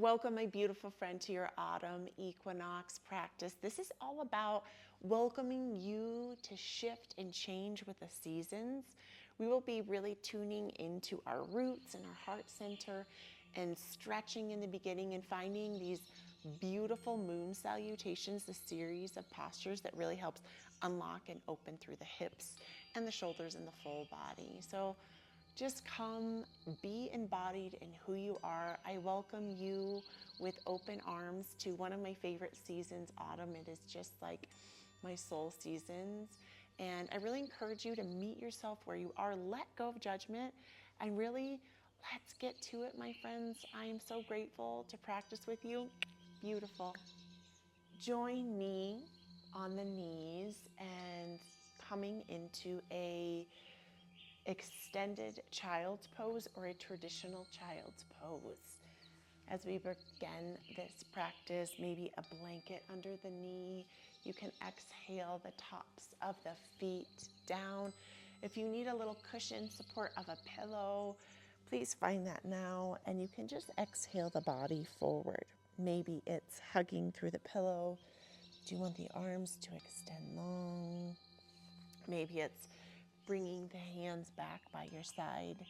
Welcome, my beautiful friend, to your autumn equinox practice. This is all about welcoming you to shift and change with the seasons. We will be really tuning into our roots and our heart center and stretching in the beginning and finding these beautiful moon salutations, the series of postures that really helps unlock and open through the hips and the shoulders and the full body. So just come, be embodied in who you are. I welcome you with open arms to one of my favorite seasons, autumn. It is just like my soul seasons. And I really encourage you to meet yourself where you are, let go of judgment, and really let's get to it, my friends. I am so grateful to practice with you. Beautiful. Join me on the knees and coming into a extended child's pose or a traditional child's pose. As we begin this practice, maybe a blanket under the knee. You can exhale the tops of the feet down. If you need a little cushion support of a pillow, please find that now, and you can just exhale the body forward. Maybe it's hugging through the pillow. Do you want the arms to extend long? Maybe it's bringing the hands back by your side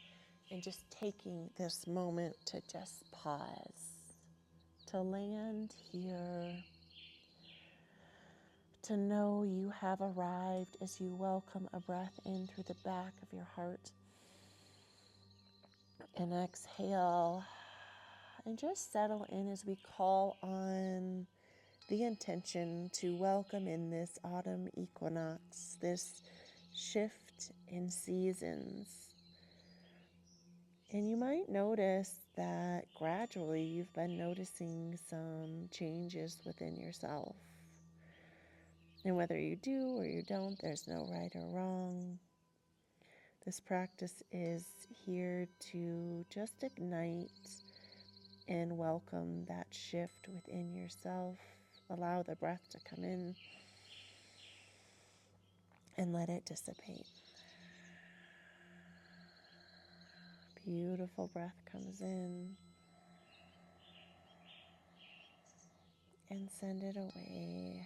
and just taking this moment to just pause, to land here, to know you have arrived as you welcome a breath in through the back of your heart. And exhale and just settle in as we call on the intention to welcome in this autumn equinox, this shift in seasons. And you might notice that gradually you've been noticing some changes within yourself. And whether you do or you don't, there's no right or wrong. This practice is here to just ignite and welcome that shift within yourself. Allow the breath to come in and let it dissipate. Beautiful breath comes in and send it away.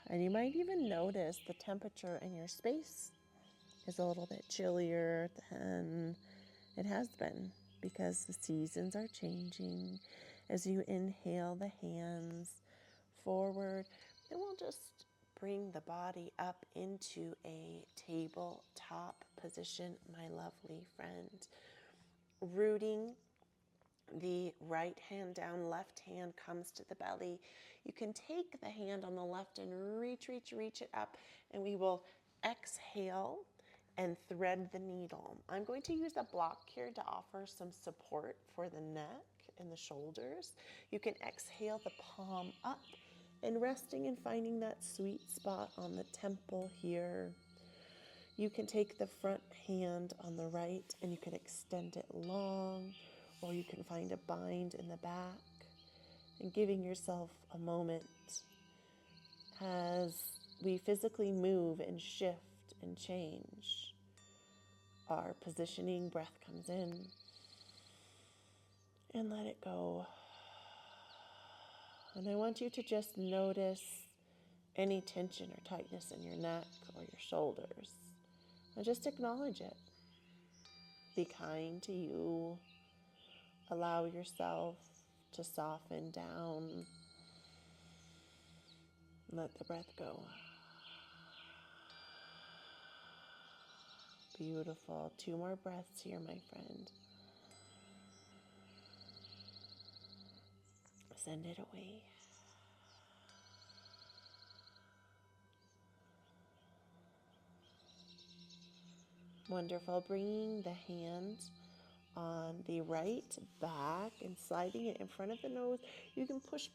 And you might even notice the temperature in your space is a little bit chillier than it has been because the seasons are changing. As you inhale the hands forward, and we'll just bring the body up into a tabletop position, my lovely friend. Rooting the right hand down, left hand comes to the belly. You can take the hand on the left and reach it up, and we will exhale and thread the needle. I'm going to use a block here to offer some support for the neck and the shoulders. You can exhale the palm up and resting and finding that sweet spot on the temple here. You can take the front hand on the right and you can extend it long, or you can find a bind in the back, and giving yourself a moment as we physically move and shift and change. Our positioning, breath comes in and let it go. And I want you to just notice any tension or tightness in your neck or your shoulders. And just acknowledge it. Be kind to you. Allow yourself to soften down. Let the breath go. Beautiful. 2 more breaths here, my friend. Send it away. Wonderful. Bringing the hand on the right back and sliding it in front of the nose. You can push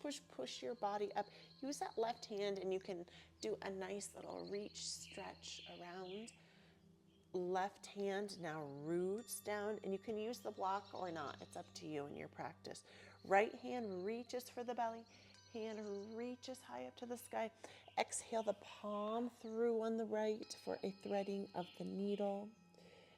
your body up. Use that left hand and you can do a nice little reach, stretch around. Left hand now roots down, and you can use the block or not. It's up to you in your practice. Right hand reaches for the belly. Hand reaches high up to the sky. Exhale the palm through on the right for a threading of the needle.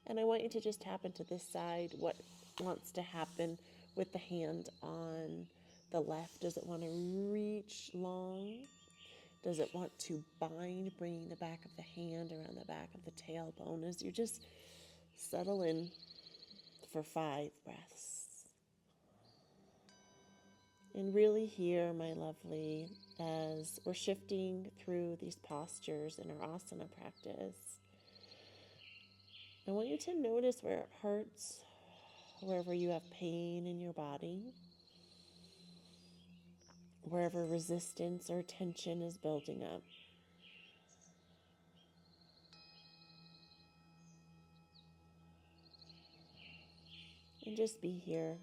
And I want you to just tap into this side, what wants to happen with the hand on the left? Does it want to reach long? Does it want to bind, bringing the back of the hand around the back of the tailbone as you just settle in for 5 breaths? And really here, my lovely, as we're shifting through these postures in our asana practice, I want you to notice where it hurts, wherever you have pain in your body, wherever resistance or tension is building up. And just be here.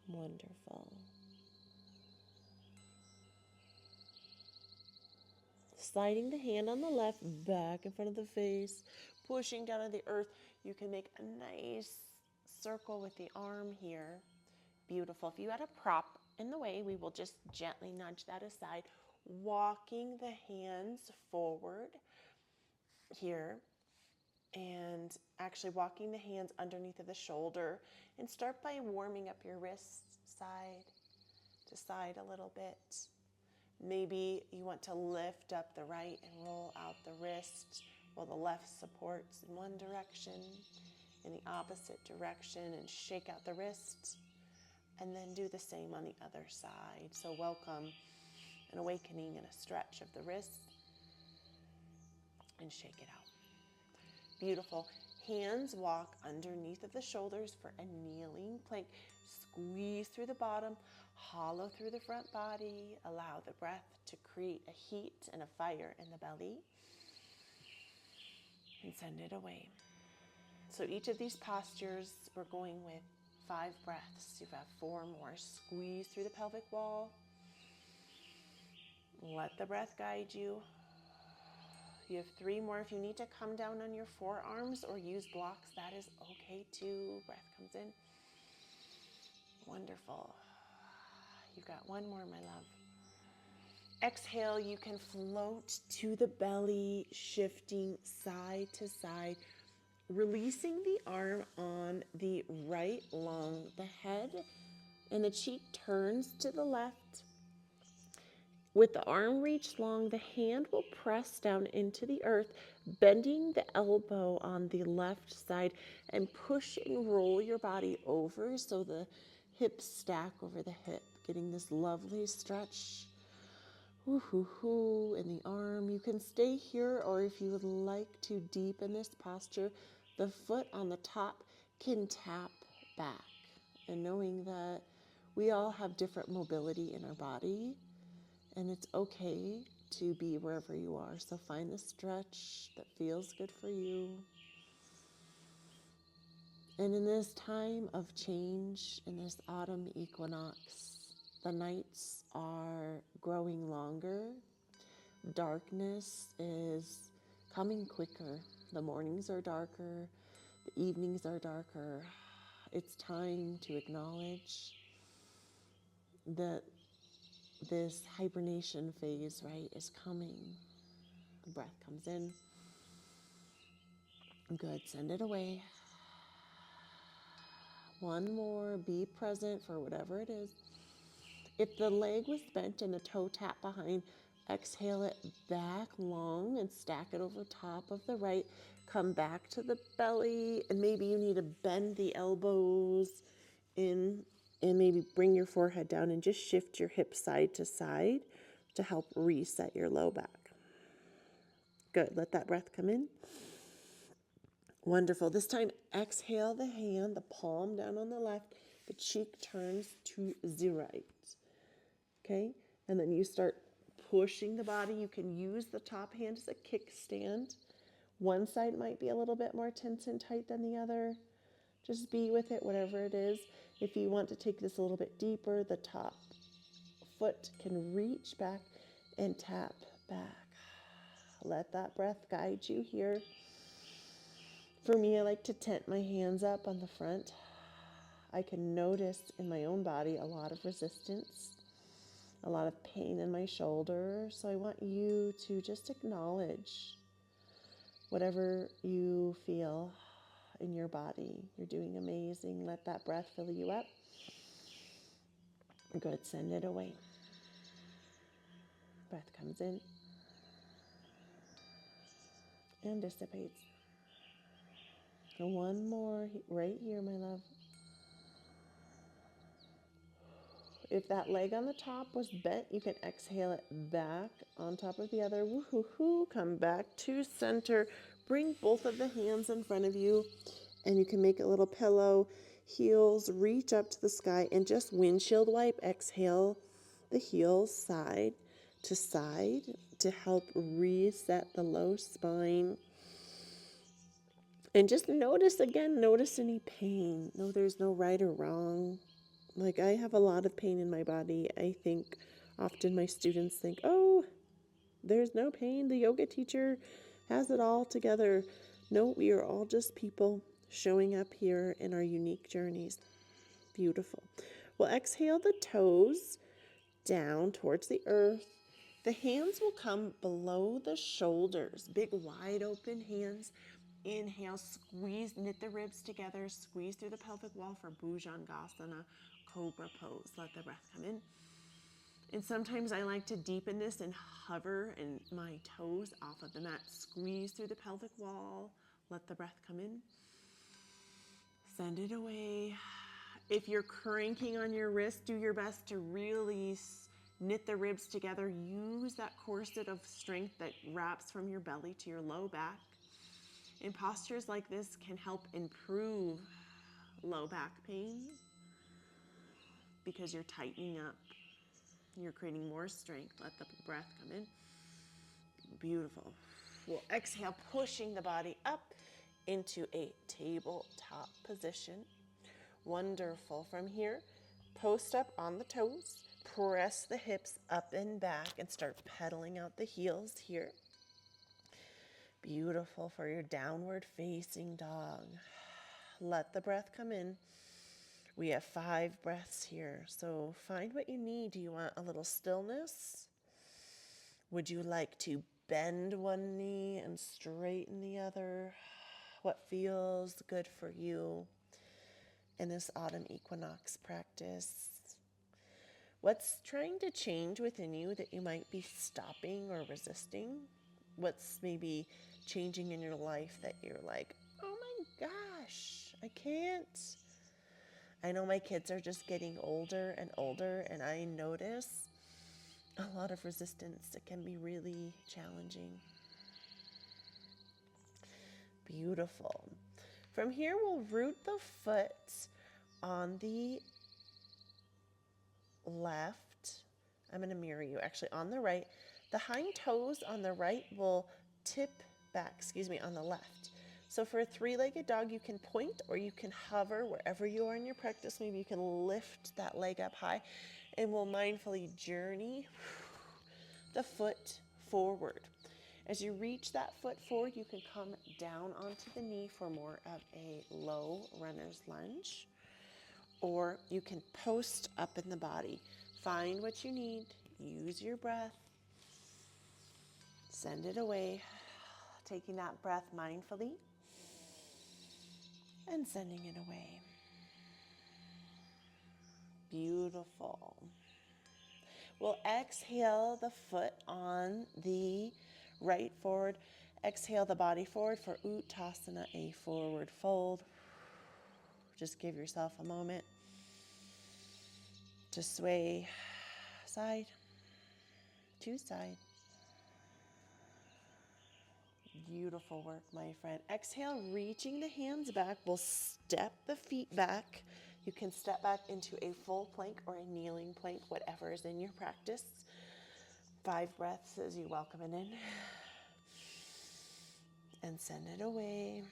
Wonderful. Sliding the hand on the left back in front of the face, pushing down on the earth. You can make a nice circle with the arm here. Beautiful. If you had a prop in the way, we will just gently nudge that aside, walking the hands forward here, and actually walking the hands underneath of the shoulder, and start by warming up your wrists side to side a little bit. Maybe you want to lift up the right and roll out the wrist while the left supports in one direction, in the opposite direction, and shake out the wrist, and then do the same on the other side. So welcome an awakening and a stretch of the wrist, and shake it out. Beautiful. Hands walk underneath of the shoulders for a kneeling plank. Squeeze through the bottom, hollow through the front body. Allow the breath to create a heat and a fire in the belly, and send it away. So each of these postures, we're going with 5 breaths. You have 4 more. Squeeze through the pelvic wall. Let the breath guide you. You have 3 more. If you need to come down on your forearms or use blocks, that is okay too. Breath comes in. Wonderful. You've got 1 more, my love. Exhale, you can float to the belly, shifting side to side, releasing the arm on the right lung. The head and the cheek turns to the left. With the arm reached long, the hand will press down into the earth, bending the elbow on the left side, and push and roll your body over so the hips stack over the hip, getting this lovely stretch. In the arm. You can stay here, or if you would like to deepen this posture, the foot on the top can tap back. And knowing that we all have different mobility in our body, and it's okay to be wherever you are. So find the stretch that feels good for you. And in this time of change, in this autumn equinox, the nights are growing longer. Darkness is coming quicker. The mornings are darker. The evenings are darker. It's time to acknowledge that this hibernation phase, right, is coming. The breath comes in. Good. Send it away. 1 more. Be present for whatever it is. If the leg was bent and the toe tapped behind, exhale it back long and stack it over top of the right. Come back to the belly, and maybe you need to bend the elbows in, and maybe bring your forehead down and just shift your hips side to side to help reset your low back. Good. Let that breath come in. Wonderful. This time, exhale the hand, the palm down on the left, the cheek turns to the right. Okay? And then you start pushing the body. You can use the top hand as a kickstand. One side might be a little bit more tense and tight than the other. Just be with it, whatever it is. If you want to take this a little bit deeper, the top foot can reach back and tap back. Let that breath guide you here. For me, I like to tent my hands up on the front. I can notice in my own body a lot of resistance, a lot of pain in my shoulder. So I want you to just acknowledge whatever you feel in your body. You're doing amazing. Let that breath fill you up. Good. Send it away. Breath comes in and dissipates. And one more right here, my love. If that leg on the top was bent, you can exhale it back on top of the other. Woo-hoo-hoo. Come back to center. Bring both of the hands in front of you, and you can make a little pillow. Heels reach up to the sky, and just windshield wipe. Exhale the heels side to help reset the low spine. And just notice any pain. No, there's no right or wrong. Like, I have a lot of pain in my body. I think often my students think, oh, there's no pain. The yoga teacher has it all together. No, we are all just people showing up here in our unique journeys. Beautiful. We'll exhale the toes down towards the earth. The hands will come below the shoulders. Big, wide open hands. Inhale, squeeze, knit the ribs together, squeeze through the pelvic wall for Bhujangasana, cobra pose. Let the breath come in. And sometimes I like to deepen this and hover and my toes off of the mat. Squeeze through the pelvic wall. Let the breath come in. Send it away. If you're cranking on your wrist, do your best to really knit the ribs together. Use that corset of strength that wraps from your belly to your low back. And postures like this can help improve low back pain because you're tightening up. You're creating more strength. Let the breath come in. Beautiful. We'll exhale, pushing the body up into a tabletop position. Wonderful. From here, post up on the toes. Press the hips up and back and start pedaling out the heels here. Beautiful for your downward facing dog. Let the breath come in. We have 5 breaths here, so find what you need. Do you want a little stillness? Would you like to bend one knee and straighten the other? What feels good for you in this autumn equinox practice? What's trying to change within you that you might be stopping or resisting? What's maybe changing in your life that you're like, oh my gosh, I can't. I know my kids are just getting older and older, and I notice a lot of resistance. It can be really challenging. Beautiful. From here, we'll root the foot on the left. I'm going to mirror you, actually, on the right. The hind toes on the right will tip back, on the left. So for a 3-legged dog, you can point or you can hover wherever you are in your practice. Maybe you can lift that leg up high, and we'll mindfully journey the foot forward. As you reach that foot forward, you can come down onto the knee for more of a low runner's lunge, or you can post up in the body. Find what you need. Use your breath. Send it away. Taking that breath mindfully and sending it away. Beautiful. We'll exhale the foot on the right forward. Exhale the body forward for Uttasana, a forward fold. Just give yourself a moment to sway side to side. Beautiful work, my friend. Exhale, reaching the hands back. We'll step the feet back. You can step back into a full plank or a kneeling plank, whatever is in your practice. 5 breaths as you welcome it in. And send it away.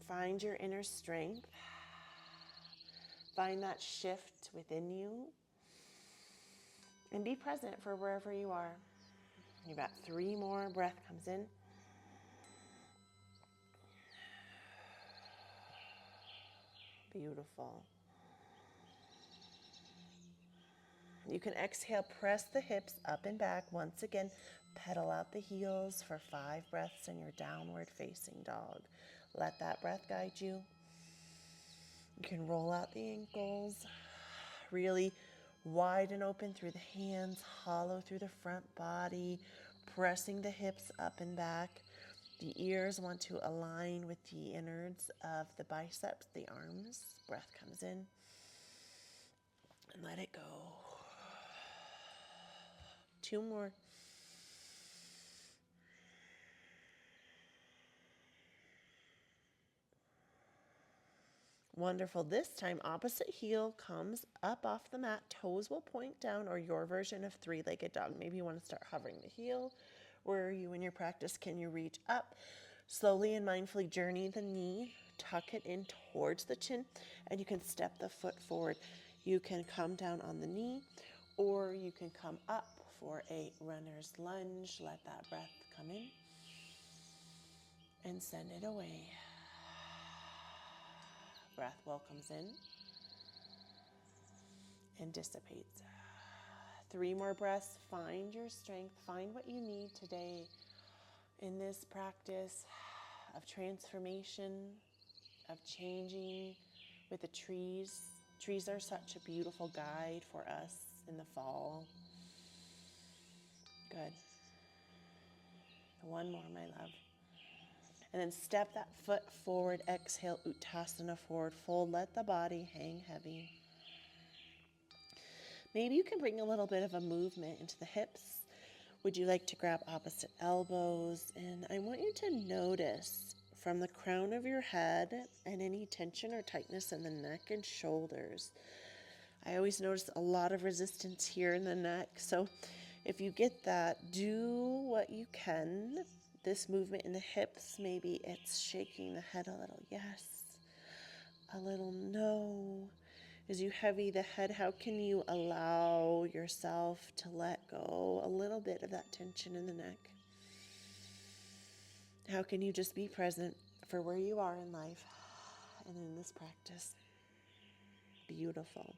Find your inner strength. Find that shift within you. And be present for wherever you are. You've got 3 more. Breath comes in. Beautiful. You can exhale, press the hips up and back. Once again, pedal out the heels for 5 breaths in your downward facing dog. Let that breath guide you. You can roll out the ankles, really wide and open through the hands, hollow through the front body, pressing the hips up and back. The ears want to align with the innards of the biceps, the arms. Breath comes in and let it go. 2 more. Wonderful. This time, opposite heel comes up off the mat. Toes will point down, or your version of three-legged dog. Maybe you want to start hovering the heel. Where are you in your practice? Can you reach up? Slowly and mindfully journey the knee. Tuck it in towards the chin, and you can step the foot forward. You can come down on the knee, or you can come up for a runner's lunge. Let that breath come in and send it away. Breath welcomes in and dissipates. 3 more breaths. Find your strength. Find what you need today in this practice of transformation, of changing with the trees. Trees are such a beautiful guide for us in the fall. Good. 1 more, my love. And then step that foot forward. Exhale, Uttasana, forward fold. Let the body hang heavy. Maybe you can bring a little bit of a movement into the hips. Would you like to grab opposite elbows? And I want you to notice from the crown of your head and any tension or tightness in the neck and shoulders. I always notice a lot of resistance here in the neck. So if you get that, do what you can. This movement in the hips, maybe it's shaking the head a little yes, a little no. As you heavy the head, how can you allow yourself to let go a little bit of that tension in the neck? How can you just be present for where you are in life and in this practice? Beautiful.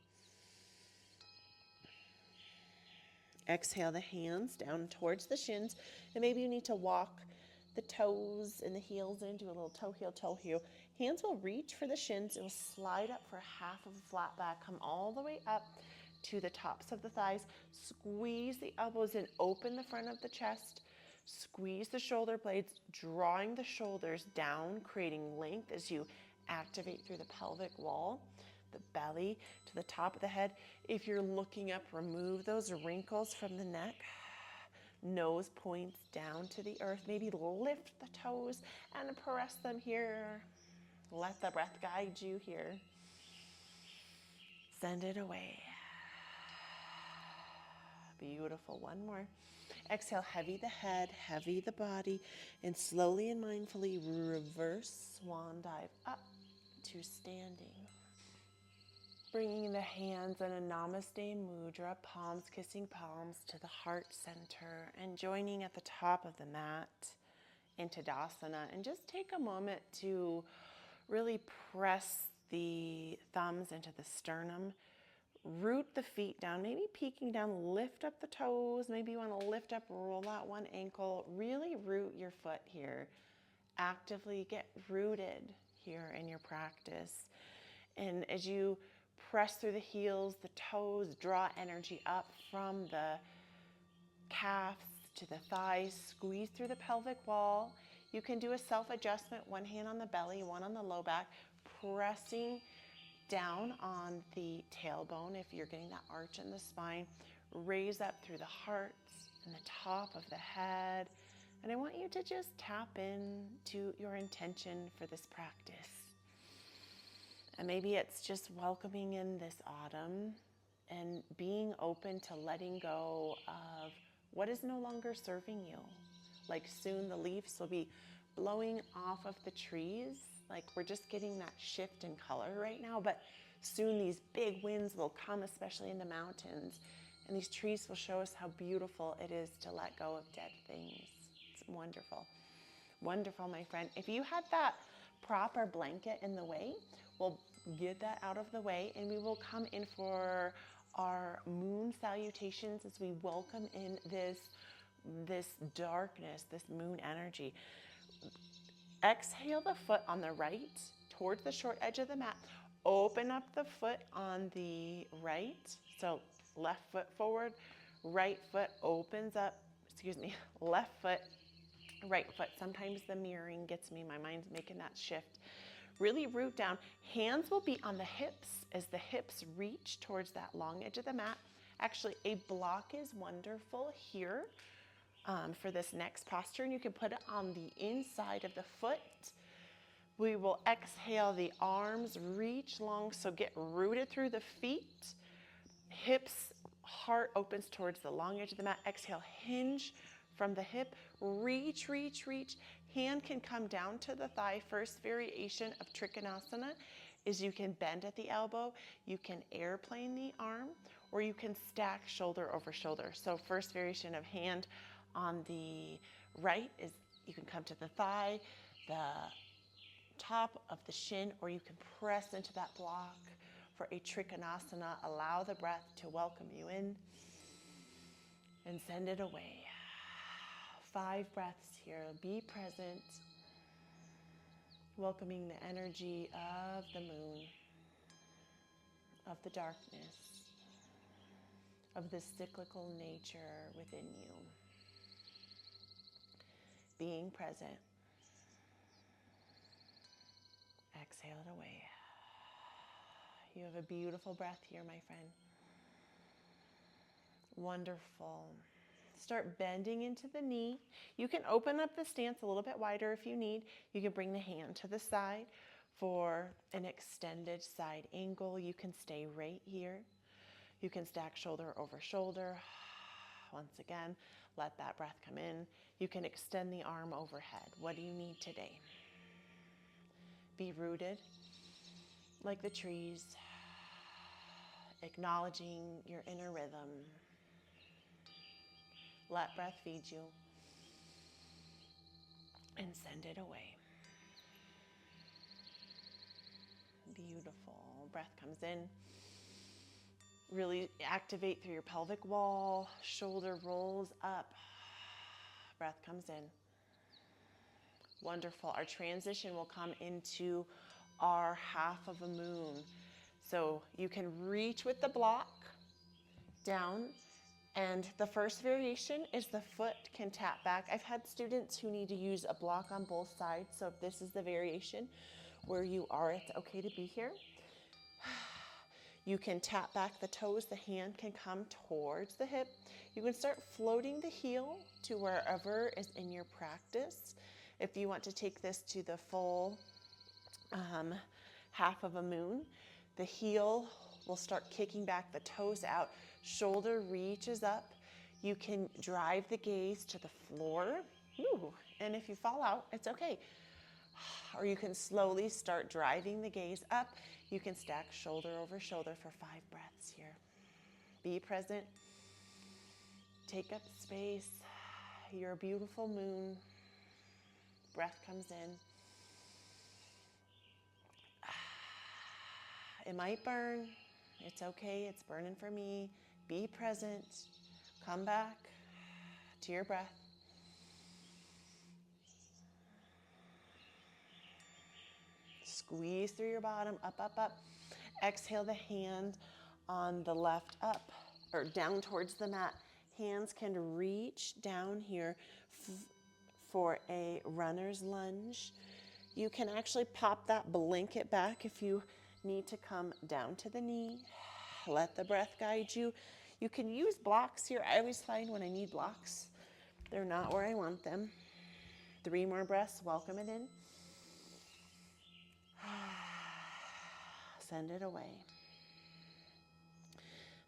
Exhale the hands down towards the shins, and maybe you need to walk the toes and the heels in. Do a little toe heel. Hands will reach for the shins. It will slide up for half of a flat back. Come all the way up to the tops of the thighs. Squeeze the elbows in. Open the front of the chest. Squeeze the shoulder blades, drawing the shoulders down, creating length as you activate through the pelvic wall, the belly to the top of the head. If you're looking up, remove those wrinkles from the neck. Nose points down to the earth. Maybe lift the toes and press them here. Let the breath guide you here. Send it away. Beautiful. 1 more. Exhale, heavy the head, heavy the body, and slowly and mindfully reverse swan dive up to standing. Bringing the hands in a Namaste Mudra, palms kissing palms to the heart center, and joining at the top of the mat into Tadasana. And just take a moment to really press the thumbs into the sternum. Root the feet down, maybe peeking down, lift up the toes. Maybe you want to lift up, roll out one ankle. Really root your foot here. Actively get rooted here in your practice. And as you press through the heels, the toes, draw energy up from the calves to the thighs, squeeze through the pelvic wall. You can do a self-adjustment, 1 hand on the belly, 1 on the low back, pressing down on the tailbone if you're getting that arch in the spine. Raise up through the heart and the top of the head. And I want you to just tap into your intention for this practice. And maybe it's just welcoming in this autumn and being open to letting go of what is no longer serving you. Like soon the leaves will be blowing off of the trees. Like we're just getting that shift in color right now, but soon these big winds will come, especially in the mountains, and these trees will show us how beautiful it is to let go of dead things. It's wonderful. Wonderful, my friend. If you had that proper blanket in the way, we'll get that out of the way, and we will come in for our moon salutations as we welcome in this darkness, this moon energy. Exhale the foot on the right towards the short edge of the mat. Open up the foot on the right. So left foot forward, right foot opens up, left foot, right foot. Sometimes the mirroring gets me, my mind's making that shift. Really root down. Hands will be on the hips as the hips reach towards that long edge of the mat. Actually, a block is wonderful here for this next posture, and you can put it on the inside of the foot. We will exhale, the arms reach long, so get rooted through the feet. Hips, heart opens towards the long edge of the mat. Exhale, hinge from the hip, reach, reach, reach. Hand can come down to the thigh. First variation of Trikonasana is you can bend at the elbow, you can airplane the arm, or you can stack shoulder over shoulder. So first variation of hand on the right is you can come to the thigh, the top of the shin, or you can press into that block for a Trikonasana. Allow the breath to welcome you in and send it away. 5 breaths here. Be present, welcoming the energy of the moon, of the darkness, of the cyclical nature within you. Being present. Exhale it away. You have a beautiful breath here, my friend. Wonderful. Start bending into the knee. You can open up the stance a little bit wider if you need. You can bring the hand to the side for an extended side angle. You can stay right here. You can stack shoulder over shoulder. Once again, let that breath come in. You can extend the arm overhead. What do you need today? Be rooted like the trees, acknowledging your inner rhythm. Let breath feed you and send it away. Beautiful. Breath comes in. Really activate through your pelvic wall. Shoulder rolls up. Breath comes in. Wonderful. Our transition will come into our half of a moon. So you can reach with the block down, and the first variation is the foot can tap back. I've had students who need to use a block on both sides, so if this is the variation where you are, it's okay to be here. You can tap back the toes, the hand can come towards the hip. You can start floating the heel to wherever is in your practice. If you want to take this to the full half of a moon, the heel will start kicking back, the toes out, shoulder reaches up. You can drive the gaze to the floor. Ooh, and if you fall out, it's okay. Or you can slowly start driving the gaze up. You can stack shoulder over shoulder for 5 breaths here. Be present. Take up space. You're a beautiful moon. Breath comes in. It might burn. It's okay. It's burning for me. Be present. Come back to your breath. Squeeze through your bottom, up, up, up. Exhale the hand on the left up or down towards the mat. Hands can reach down here for a runner's lunge. You can actually pop that blanket back if you need to come down to the knee. Let the breath guide you. You can use blocks here. I always find when I need blocks, they're not where I want them. 3 more breaths, welcome it in. Send it away.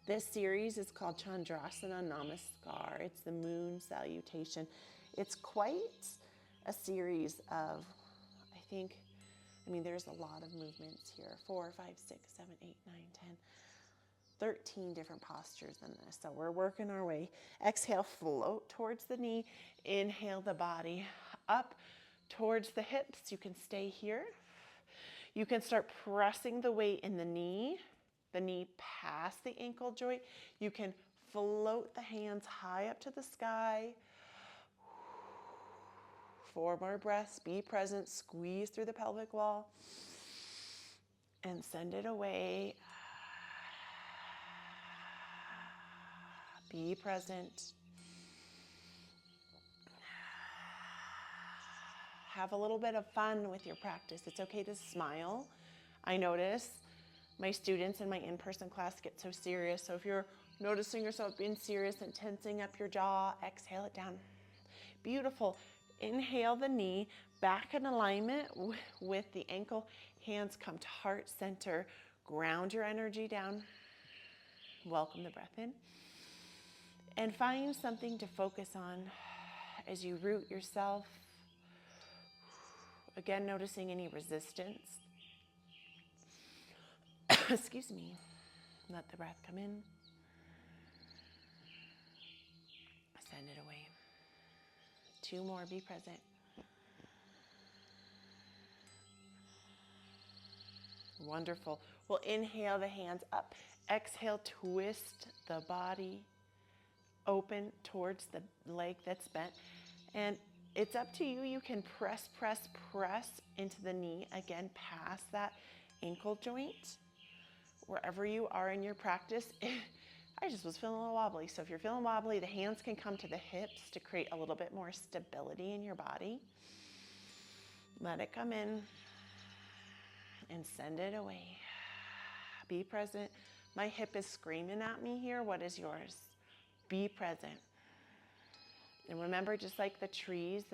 This series is called Chandrasana Namaskar. It's the moon salutation. It's quite a series of, there's a lot of movements here. 4, 5, 6, 7, 8, 9, 10, 13 different postures in this. So we're working our way. Exhale, float towards the knee. Inhale the body up towards the hips. You can stay here. You can start pressing the weight in the knee past the ankle joint. You can float the hands high up to the sky. 4 more breaths. Be present. Squeeze through the pelvic wall. And send it away. Be present. Have a little bit of fun with your practice. It's okay to smile. I notice my students in my in-person class get so serious. So if you're noticing yourself being serious and tensing up your jaw, exhale it down. Beautiful. Inhale the knee back in alignment with the ankle. Hands come to heart center. Ground your energy down. Welcome the breath in. And find something to focus on as you root yourself. Again, noticing any resistance. Excuse me. Let the breath come in. Send it away. 2 more, be present. Wonderful. We'll inhale the hands up. Exhale, twist the body open towards the leg that's bent. And it's up to you. You can press, press, press into the knee. Again, past that ankle joint. Wherever you are in your practice. I just was feeling a little wobbly. So if you're feeling wobbly, the hands can come to the hips to create a little bit more stability in your body. Let it come in and send it away. Be present. My hip is screaming at me here. What is yours? Be present. And remember, just like the trees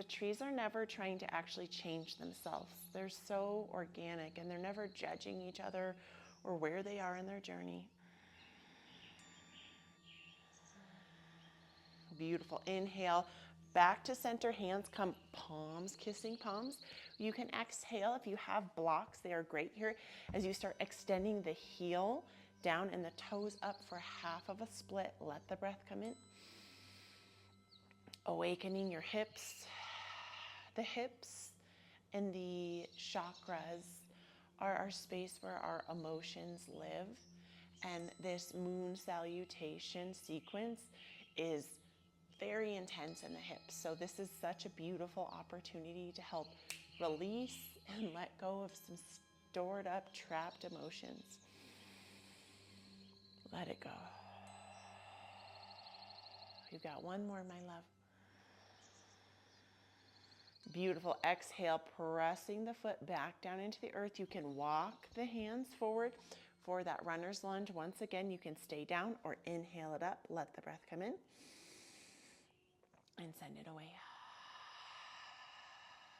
are never trying to actually change themselves. They're so organic and they're never judging each other or where they are in their journey. Beautiful. Inhale, back to center, hands come, palms kissing palms. You can exhale if you have blocks. They are great here as you start extending the heel down and the toes up for half of a split. Let the breath come in. Awakening your hips. The hips and the chakras are our space where our emotions live. And this moon salutation sequence is very intense in the hips. So this is such a beautiful opportunity to help release and let go of some stored up, trapped emotions. Let it go. You've got 1 more, my love. Beautiful. Exhale, pressing the foot back down into the earth. You can walk the hands forward for that runner's lunge. Once again, you can stay down or inhale it up. Let the breath come in. And send it away.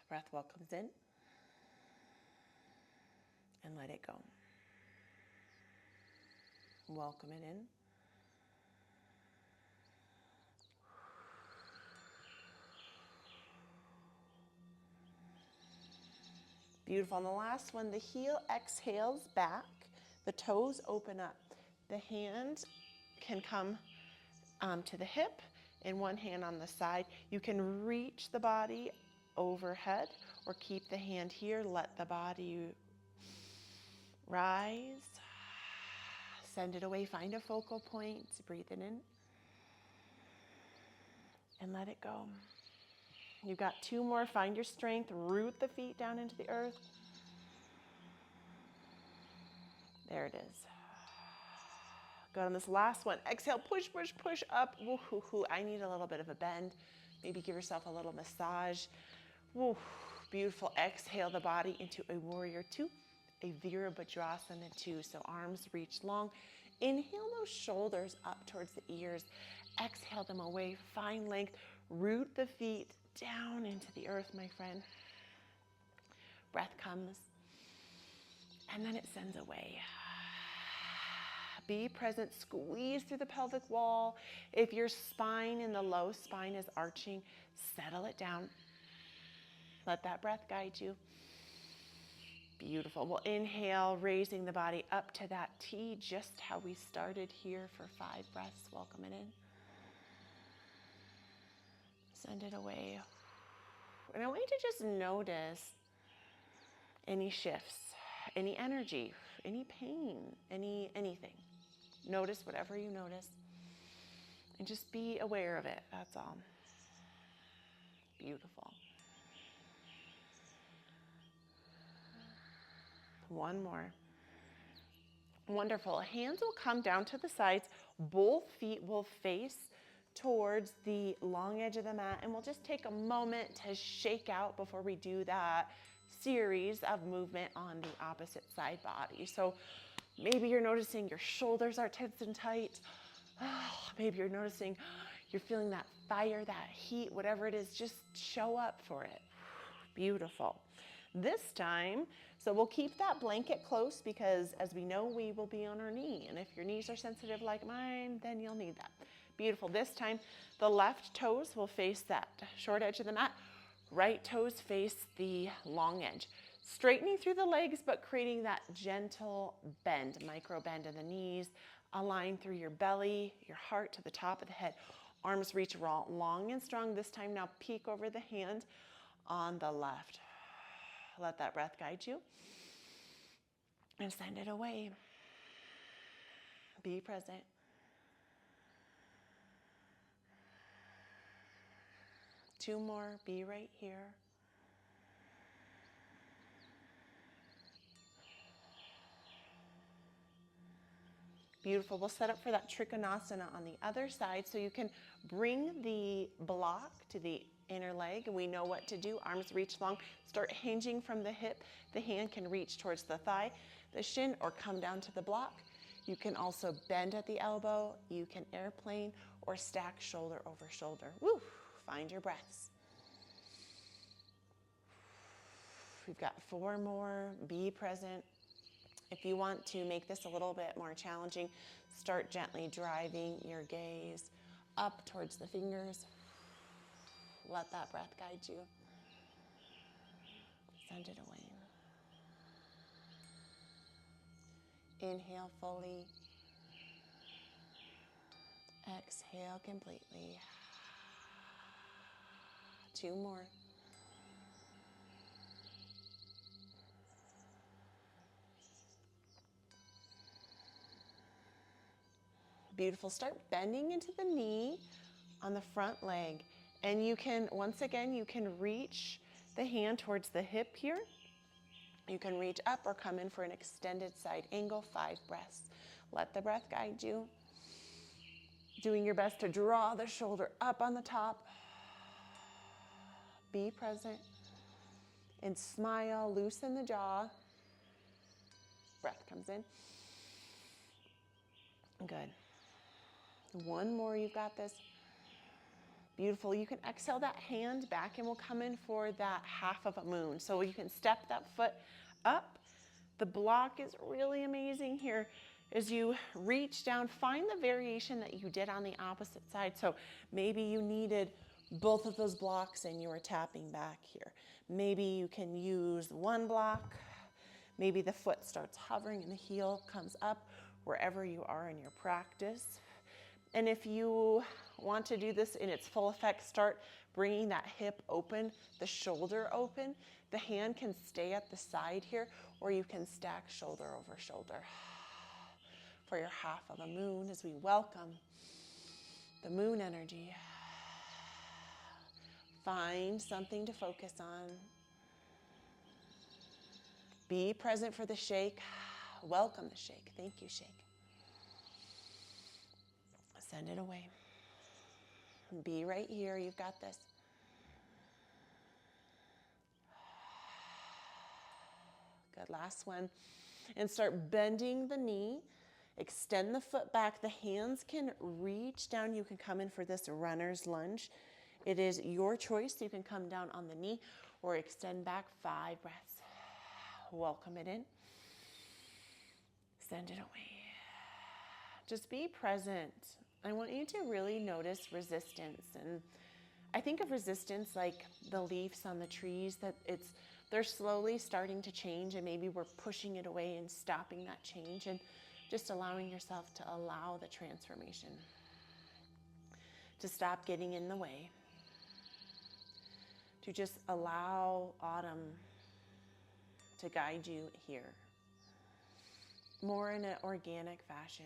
Breath welcomes in. And let it go. Welcome it in. Beautiful. And the last one, the heel exhales back. The toes open up. The hand can come to the hip and 1 hand on the side. You can reach the body overhead or keep the hand here. Let the body rise. Send it away. Find a focal point. Breathe it in. And let it go. You've got 2 more. Find your strength. Root the feet down into the earth. There it is. Good on this last one. Exhale, push, push, push up. Woo-hoo-hoo. I need a little bit of a bend. Maybe give yourself a little massage. Woo. Beautiful. Exhale the body into a warrior 2, a virabhadrasana 2. So arms reach long. Inhale those shoulders up towards the ears. Exhale them away. Find length. Root the feet down into the earth, my friend. Breath comes, and then it sends away. Be present. Squeeze through the pelvic wall. If your spine in the low spine is arching, settle it down. Let that breath guide you. Beautiful. We'll inhale, raising the body up to that T, just how we started here for 5 breaths. Welcome it in. Send it away. And I want you to just notice any shifts, any energy, any pain, anything. Notice whatever you notice. And just be aware of it. That's all. Beautiful. One more. Wonderful. Hands will come down to the sides. Both feet will face towards the long edge of the mat, and we'll just take a moment to shake out before we do that series of movement on the opposite side body. So maybe you're noticing your shoulders are tense and tight. Maybe you're noticing you're feeling that fire, that heat, whatever it is, just show up for it. Beautiful. This time, so we'll keep that blanket close because as we know, we will be on our knee. And if your knees are sensitive like mine, then you'll need that. Beautiful. This time, the left toes will face that short edge of the mat. Right toes face the long edge. Straightening through the legs, but creating that gentle bend, micro bend in the knees. Align through your belly, your heart to the top of the head. Arms reach long and strong. This time now peek over the hand on the left. Let that breath guide you. And send it away. Be present. Two more. Be right here. Beautiful. We'll set up for that Trikonasana on the other side. So you can bring the block to the inner leg. And we know what to do. Arms reach long. Start hinging from the hip. The hand can reach towards the thigh, the shin, or come down to the block. You can also bend at the elbow. You can airplane or stack shoulder over shoulder. Woo! Find your breaths. We've got four more. Be present. If you want to make this a little bit more challenging, start gently driving your gaze up towards the fingers. Let that breath guide you. Send it away. Inhale fully. Exhale completely. Two more. Beautiful. Start bending into the knee on the front leg. And you can, once again, you can reach the hand towards the hip here. You can reach up or come in for an extended side angle, 5 breaths. Let the breath guide you. Doing your best to draw the shoulder up on the top. Be present. And smile, loosen the jaw. Breath comes in. Good. One more, you've got this. Beautiful. You can exhale that hand back and we'll come in for that half of a moon. So you can step that foot up. The block is really amazing here as you reach down. Find the variation that you did on the opposite side. So maybe you needed both of those blocks and you were tapping back here. Maybe you can use one block. Maybe the foot starts hovering and the heel comes up wherever you are in your practice. And if you want to do this in its full effect, start bringing that hip open, the shoulder open. The hand can stay at the side here, or you can stack shoulder over shoulder for your half of a moon as we welcome the moon energy. Find something to focus on. Be present for the shake. Welcome the shake. Thank you, shake. Send it away. Be right here. You've got this. Good. Last one. And start bending the knee. Extend the foot back. The hands can reach down. You can come in for this runner's lunge. It is your choice. You can come down on the knee or extend back. 5 breaths. Welcome it in. Send it away. Just be present. I want you to really notice resistance. And I think of resistance like the leaves on the trees, that they're slowly starting to change, and maybe we're pushing it away and stopping that change and just allowing yourself to allow the transformation to stop getting in the way, to just allow autumn to guide you here more in an organic fashion,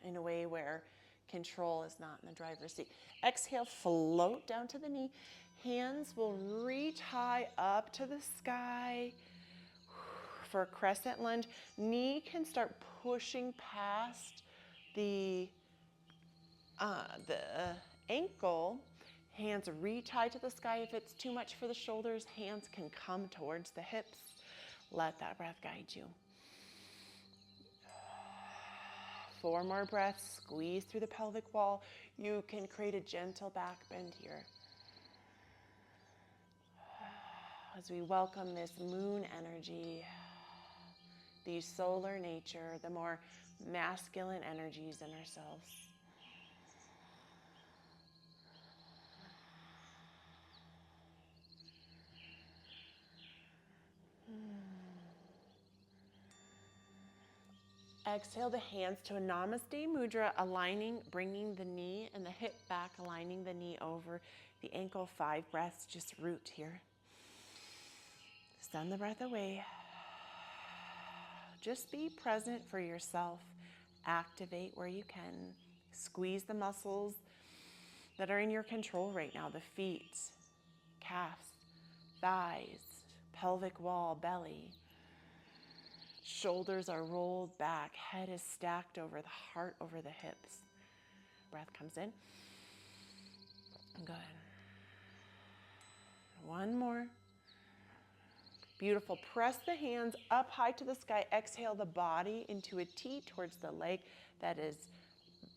in a way where control is not in the driver's seat. Exhale, float down to the knee. Hands will reach high up to the sky. For a crescent lunge, knee can start pushing past the ankle. Hands re-tie to the sky. If it's too much for the shoulders, hands can come towards the hips. Let that breath guide you. 4 more breaths. Squeeze through the pelvic wall. You can create a gentle back bend here. As we welcome this moon energy, the solar nature, the more masculine energies in ourselves. Exhale the hands to a Namaste Mudra, aligning, bringing the knee and the hip back, aligning the knee over the ankle. 5 breaths, just root here. Send the breath away. Just be present for yourself. Activate where you can. Squeeze the muscles that are in your control right now. The feet, calves, thighs, pelvic wall, belly. Shoulders are rolled back. Head is stacked over the heart, over the hips. Breath comes in. Good. 1 more. Beautiful. Press the hands up high to the sky. Exhale the body into a T towards the leg that is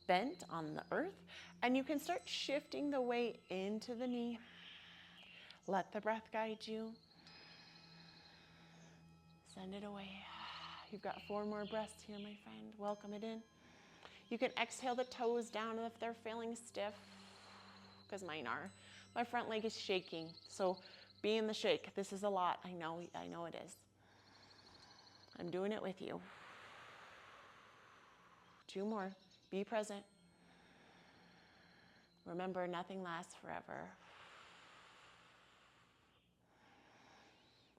bent on the earth. And you can start shifting the weight into the knee. Let the breath guide you. Send it away. You've got 4 more breaths here, my friend. Welcome it in. You can exhale the toes down if they're feeling stiff, because mine are. My front leg is shaking, so be in the shake. This is a lot. I know it is. I'm doing it with you. 2 more. Be present. Remember, nothing lasts forever.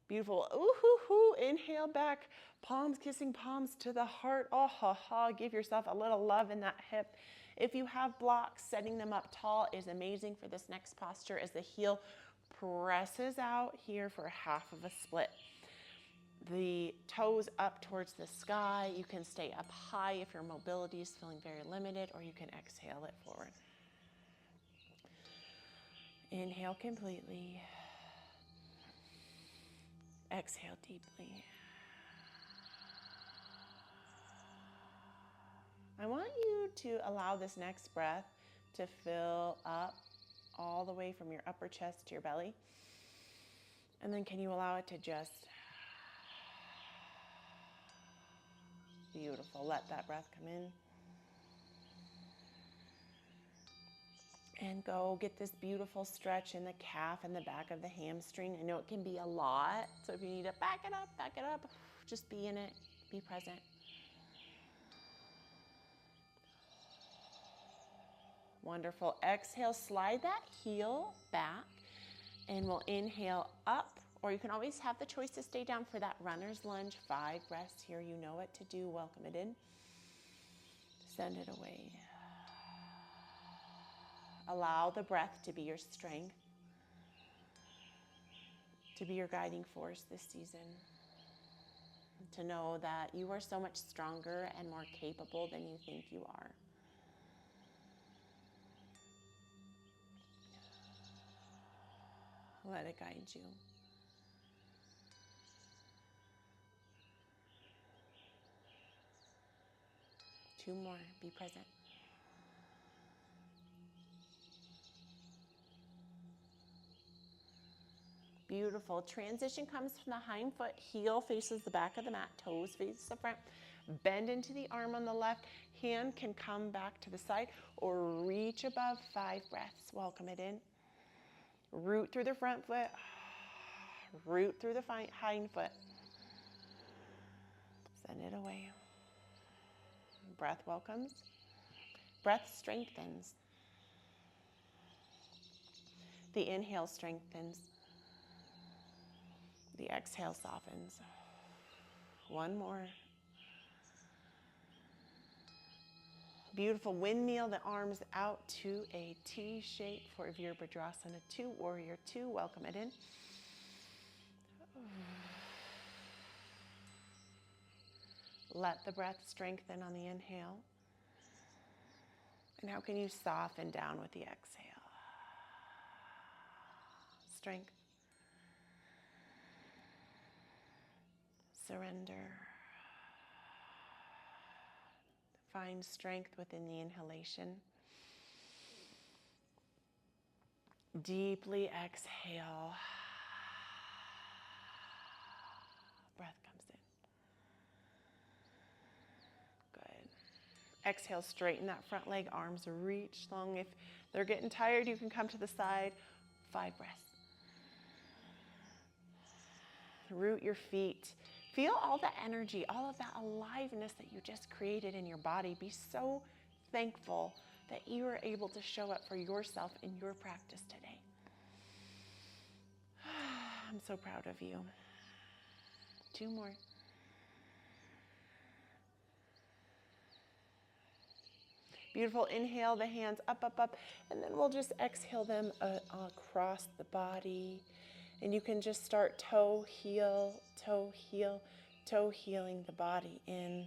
Beautiful. Ooh, hoo, hoo. Inhale back. Palms kissing palms to the heart. Oh, ha, ha. Give yourself a little love in that hip. If you have blocks, setting them up tall is amazing for this next posture as the heel presses out here for half of a split. The toes up towards the sky. You can stay up high if your mobility is feeling very limited, or you can exhale it forward. Inhale completely. Exhale deeply. I want you to allow this next breath to fill up all the way from your upper chest to your belly. And then can you allow it to just, beautiful, let that breath come in. And go get this beautiful stretch in the calf and the back of the hamstring. I know it can be a lot, so if you need to back it up, just be in it, be present. Wonderful. Exhale, slide that heel back, and we'll inhale up, or you can always have the choice to stay down for that runner's lunge. 5 breaths here. You know what to do. Welcome it in. Send it away. Allow the breath to be your strength, to be your guiding force this season, to know that you are so much stronger and more capable than you think you are. Let it guide you. Two more. Be present. Beautiful. Transition comes from the hind foot. Heel faces the back of the mat. Toes face the front. Bend into the arm on the left. Hand can come back to the side or reach above. 5 breaths. Welcome it in. Root through the front foot. Root through the hind foot. Send it away. Breath welcomes. Breath strengthens. The inhale strengthens. The exhale softens. 1 more. Beautiful. Windmill the arms out to a T shape for Virabhadrasana 2, Warrior 2. Welcome it in. Let the breath strengthen on the inhale. And how can you soften down with the exhale? Strength. Surrender. Find strength within the inhalation. Deeply exhale. Breath comes in. Good. Exhale, straighten that front leg, arms reach long. If they're getting tired, you can come to the side. 5 breaths. Root your feet. Feel all the energy, all of that aliveness that you just created in your body. Be so thankful that you are able to show up for yourself in your practice today. I'm so proud of you. 2 more. Beautiful. Inhale the hands up, up, up, and then we'll just exhale them across the body. And you can just start toe, heel, healing the body in.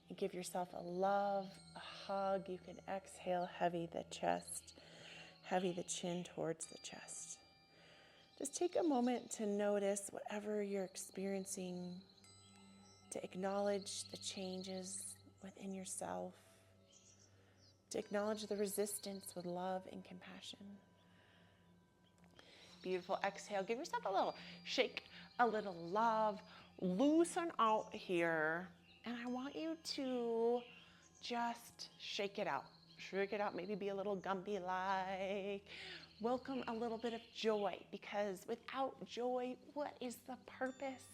And give yourself a love, a hug. You can exhale, heavy the chest, heavy the chin towards the chest. Just take a moment to notice whatever you're experiencing, to acknowledge the changes within yourself, to acknowledge the resistance with love and compassion. Beautiful. Exhale. Give yourself a little shake, a little love. Loosen out here. And I want you to just shake it out. Shake it out. Maybe be a little Gumby-like. Welcome a little bit of joy, because without joy, what is the purpose?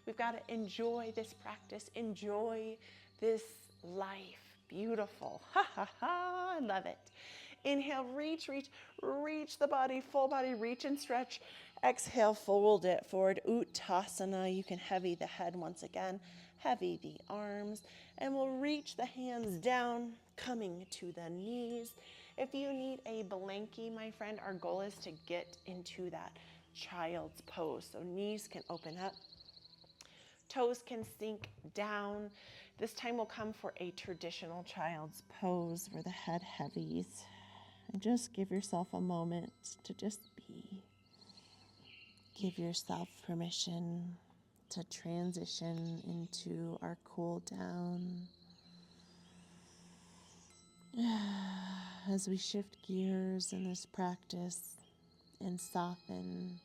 We've got to enjoy this practice. Enjoy this life. Beautiful. Ha ha ha. I love it. Inhale, reach the body, full body, reach and stretch. Exhale, fold it forward, Uttasana. You can heavy the head once again, heavy the arms, and we'll reach the hands down, coming to the knees. If you need a blankie, my friend, our goal is to get into that child's pose. So knees can open up, toes can sink down. This time we'll come for a traditional child's pose where the head heavies. And just give yourself a moment to just be. Give yourself permission to transition into our cool down. As we shift gears in this practice and soften.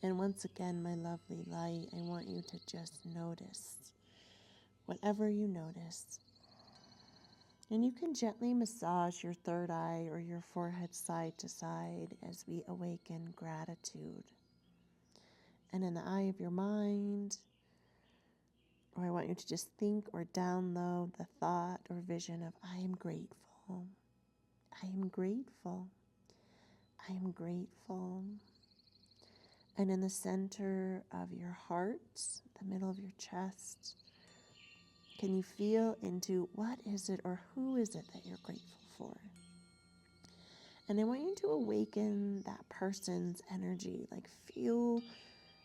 And once again, my lovely light, I want you to just notice whatever you notice. And you can gently massage your third eye or your forehead side to side as we awaken gratitude. And in the eye of your mind, or I want you to just think or download the thought or vision of, I am grateful. I am grateful. I am grateful. And in the center of your heart, the middle of your chest, can you feel into what is it or who is it that you're grateful for? And I want you to awaken that person's energy, like feel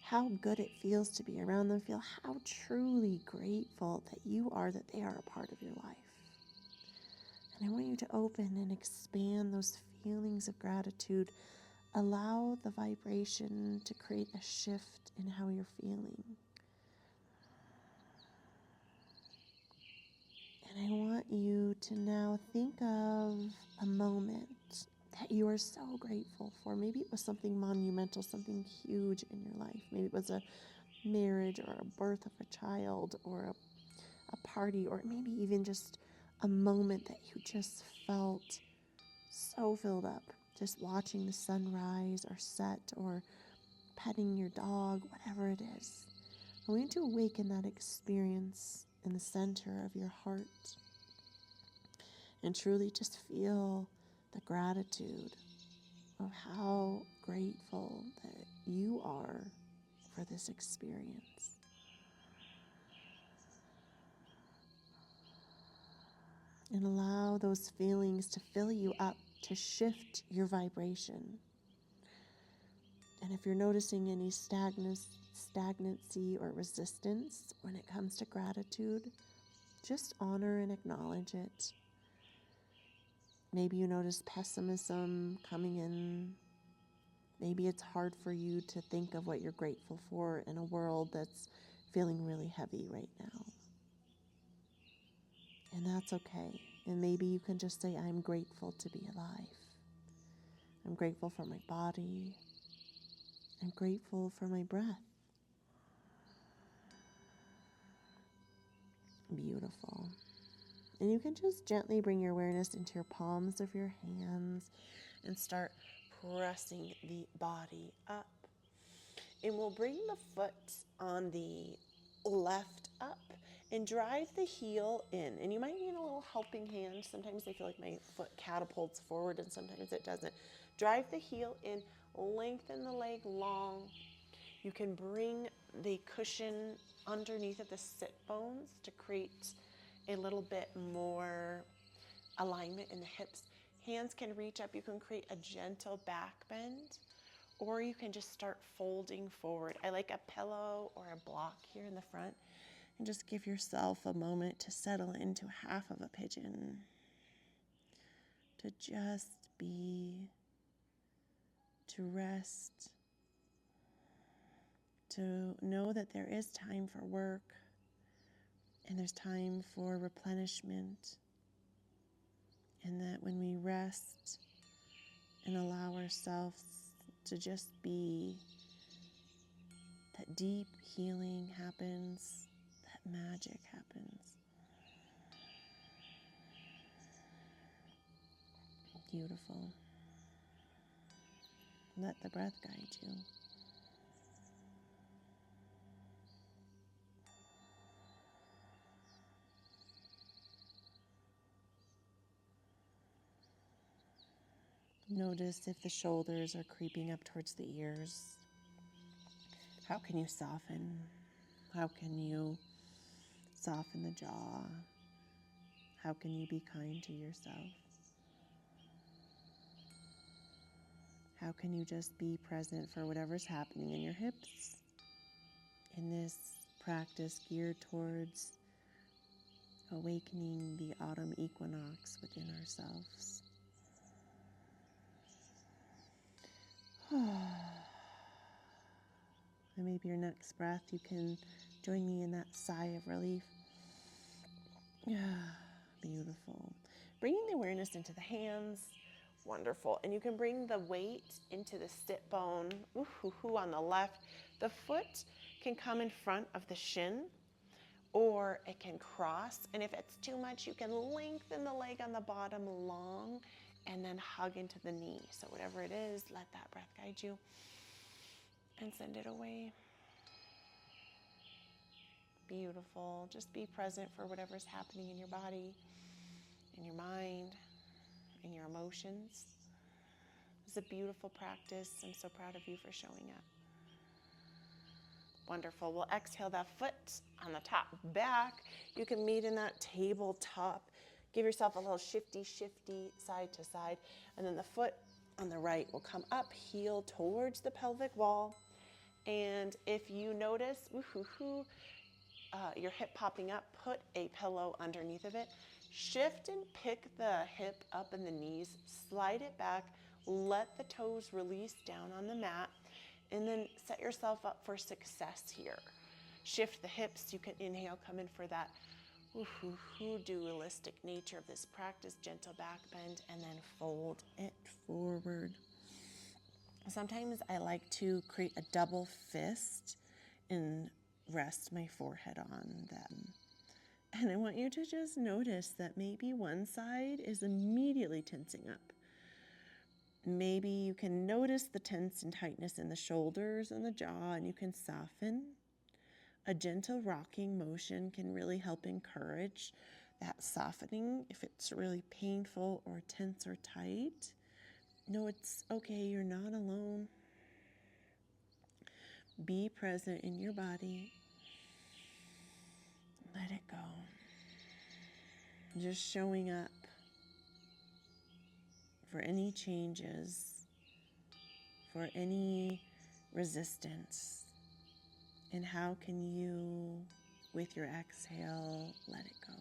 how good it feels to be around them. Feel how truly grateful that you are, that they are a part of your life. And I want you to open and expand those feelings of gratitude. Allow the vibration to create a shift in how you're feeling. And I want you to now think of a moment that you are so grateful for. Maybe it was something monumental, something huge in your life. Maybe it was a marriage or a birth of a child or a party, or maybe even just a moment that you just felt so filled up. Just watching the sunrise or set or petting your dog, whatever it is. I want you to awaken that experience in the center of your heart and truly just feel the gratitude of how grateful that you are for this experience. And allow those feelings to fill you up to shift your vibration. And if you're noticing any stagnancy or resistance when it comes to gratitude, just honor and acknowledge it. Maybe you notice pessimism coming in. Maybe it's hard for you to think of what you're grateful for in a world that's feeling really heavy right now. And that's okay. And maybe you can just say, I'm grateful to be alive. I'm grateful for my body. I'm grateful for my breath. Beautiful. And you can just gently bring your awareness into your palms of your hands and start pressing the body up. And we'll bring the foot on the left up and drive the heel in. And you might need a little helping hand. Sometimes I feel like my foot catapults forward and sometimes it doesn't. Drive the heel in, lengthen the leg long. You can bring the cushion underneath of the sit bones to create a little bit more alignment in the hips. Hands can reach up. You can create a gentle back bend, or you can just start folding forward. I like a pillow or a block here in the front, and just give yourself a moment to settle into half of a pigeon, to just be, to rest, to know that there is time for work and there's time for replenishment, and that when we rest and allow ourselves to just be, that deep healing happens, that magic happens. Beautiful. Let the breath guide you. Notice if the shoulders are creeping up towards the ears. How can you soften? How can you soften the jaw? How can you be kind to yourself? How can you just be present for whatever's happening in your hips in this practice geared towards awakening the autumn equinox within ourselves? And maybe your next breath, you can join me in that sigh of relief. Beautiful. Bringing the awareness into the hands. Wonderful. And you can bring the weight into the sit bone on the left. The foot can come in front of the shin, or it can cross. And if it's too much, you can lengthen the leg on the bottom long and then hug into the knee. So whatever it is, let that breath guide you and send it away. Beautiful. Just be present for whatever's happening in your body, in your mind, in your emotions. It's a beautiful practice. I'm so proud of you for showing up. Wonderful. We'll exhale that foot on the top back. You can meet in that tabletop. Give yourself a little shifty side to side. And then the foot on the right will come up, heel towards the pelvic wall. And if you notice your hip popping up, put a pillow underneath of it. Shift and pick the hip up and the knees, slide it back, let the toes release down on the mat, and then set yourself up for success here. Shift the hips. You can inhale, come in for that dualistic nature of this practice, gentle back bend, and then fold it forward. Sometimes I like to create a double fist and rest my forehead on them. And I want you to just notice that maybe one side is immediately tensing up. Maybe you can notice the tense and tightness in the shoulders and the jaw, and you can soften. A gentle rocking motion can really help encourage that softening if it's really painful or tense or tight. No, it's okay. You're not alone. Be present in your body. Let it go. Just showing up for any changes, for any resistance. And how can you, with your exhale, let it go?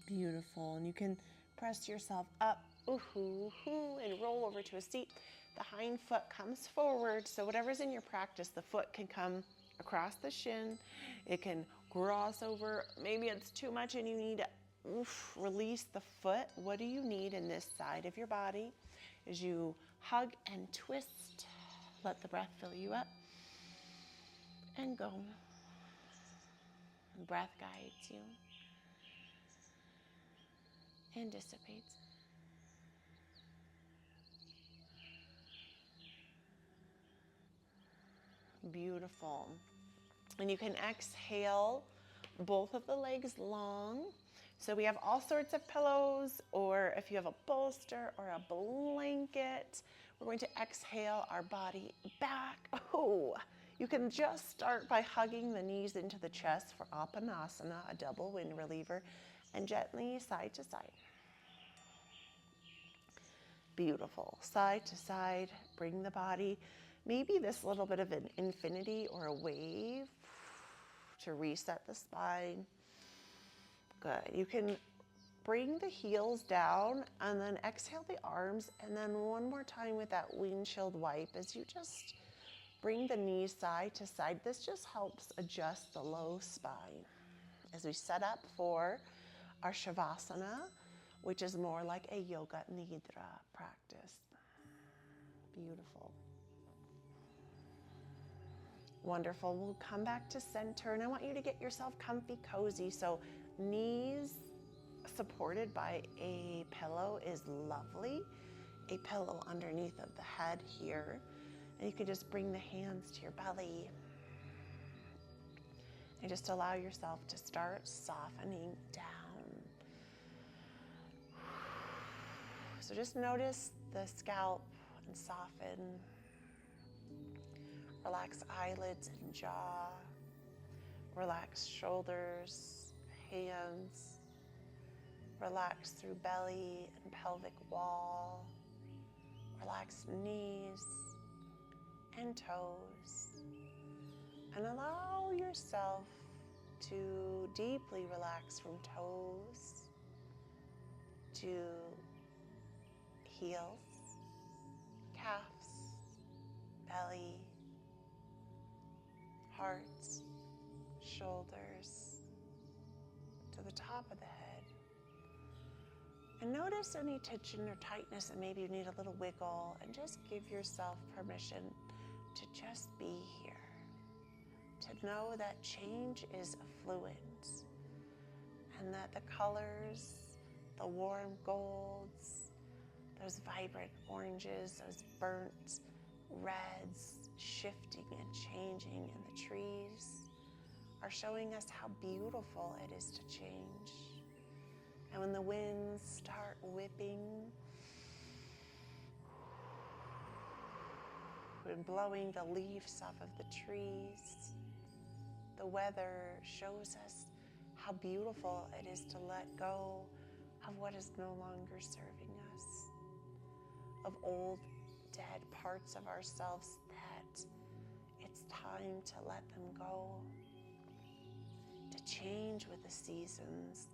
Beautiful. And you can press yourself up, and roll over to a seat. The hind foot comes forward. So whatever's in your practice, the foot can come across the shin. It can cross over. Maybe it's too much and you need to release the foot. What do you need in this side of your body? As you hug and twist, let the breath fill you up and go. The breath guides you and dissipates. Beautiful. And you can exhale both of the legs long. So we have all sorts of pillows, or if you have a bolster or a blanket, we're going to exhale our body back. Oh, you can just start by hugging the knees into the chest for Apanasana, a double wind reliever, and gently side to side. Beautiful. Side to side, bring the body, maybe this little bit of an infinity or a wave to reset the spine. Good. You can bring the heels down and then exhale the arms, and then one more time with that windshield wipe as you just bring the knees side to side. This just helps adjust the low spine as we set up for our Shavasana, which is more like a yoga nidra practice. Beautiful. Wonderful. We'll come back to center, and I want you to get yourself comfy, cozy. So knees supported by a pillow is lovely. A pillow underneath of the head here. And you can just bring the hands to your belly. And just allow yourself to start softening down. So just notice the scalp and soften. Relax eyelids and jaw. Relax shoulders, hands. Relax through belly and pelvic wall. Relax knees and toes. And allow yourself to deeply relax from toes to heels, calves, belly, heart, shoulders, to the top of the head. And notice any tension or tightness, and maybe you need a little wiggle, and just give yourself permission to just be here. To know that change is a fluid, and that the colors, the warm golds, those vibrant oranges, those burnt reds, shifting and changing in the trees are showing us how beautiful it is to change. And when the winds start whipping and blowing the leaves off of the trees, the weather shows us how beautiful it is to let go of what is no longer serving us, of old dead parts of ourselves that it's time to let them go, to change with the seasons,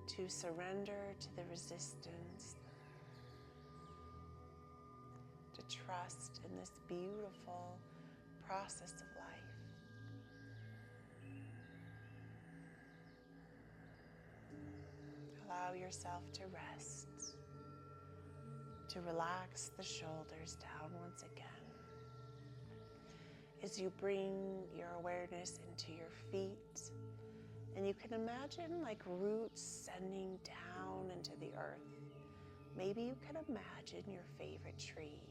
to surrender to the resistance, to trust in this beautiful process of life. Allow yourself to rest, to relax the shoulders down once again. As you bring your awareness into your feet, and you can imagine like roots sending down into the earth. Maybe you can imagine your favorite tree,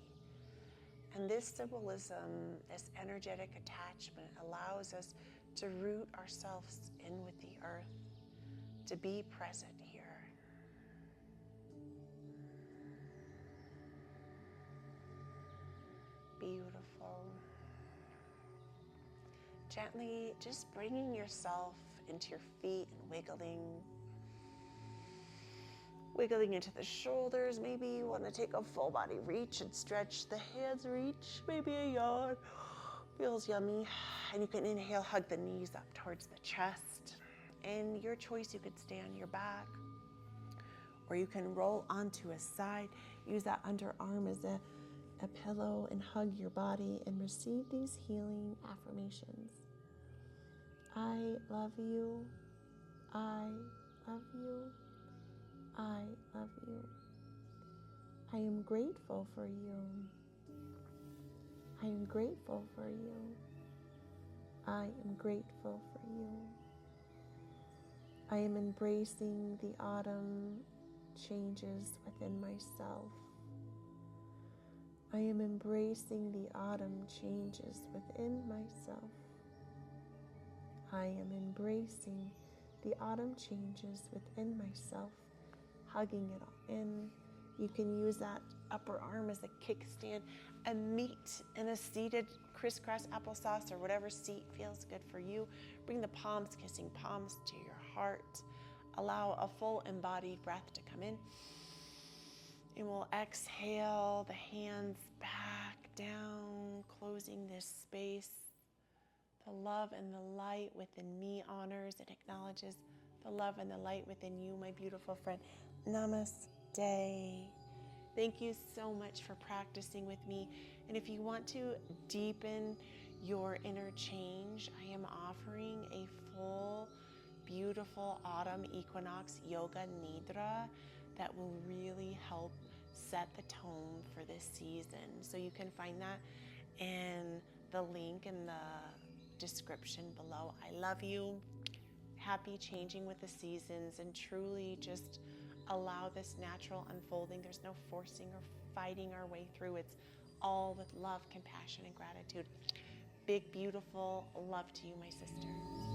And this symbolism, this energetic attachment, allows us to root ourselves in with the earth, to be present here. Beautiful. Gently just bringing yourself into your feet and wiggling into the shoulders. Maybe you want to take a full body reach and stretch the hands, reach, maybe a yawn. Feels yummy. And you can inhale, hug the knees up towards the chest. And your choice, you could stay on your back, or you can roll onto a side. Use that underarm as a pillow and hug your body and receive these healing affirmations. I love you. I love you. I love you. I am grateful for you. I am grateful for you. I am grateful for you. I am embracing the autumn changes within myself. I am embracing the autumn changes within myself. I am embracing the autumn changes within myself, hugging it all in. You can use that upper arm as a kickstand, a meet in a seated crisscross applesauce or whatever seat feels good for you. Bring the palms, kissing palms to your heart. Allow a full embodied breath to come in. And we'll exhale the hands back down, closing this space. The love and the light within me honors and acknowledges the love and the light within you, my beautiful friend. Namaste. Thank you so much for practicing with me. And if you want to deepen your inner change, I am offering a full, beautiful autumn equinox yoga nidra that will really help set the tone for this season. So you can find that in the link in the description below. I love you. Happy changing with the seasons, and truly just allow this natural unfolding. There's no forcing or fighting our way through. It's all with love, compassion, and gratitude. Big, beautiful love to you, my sister.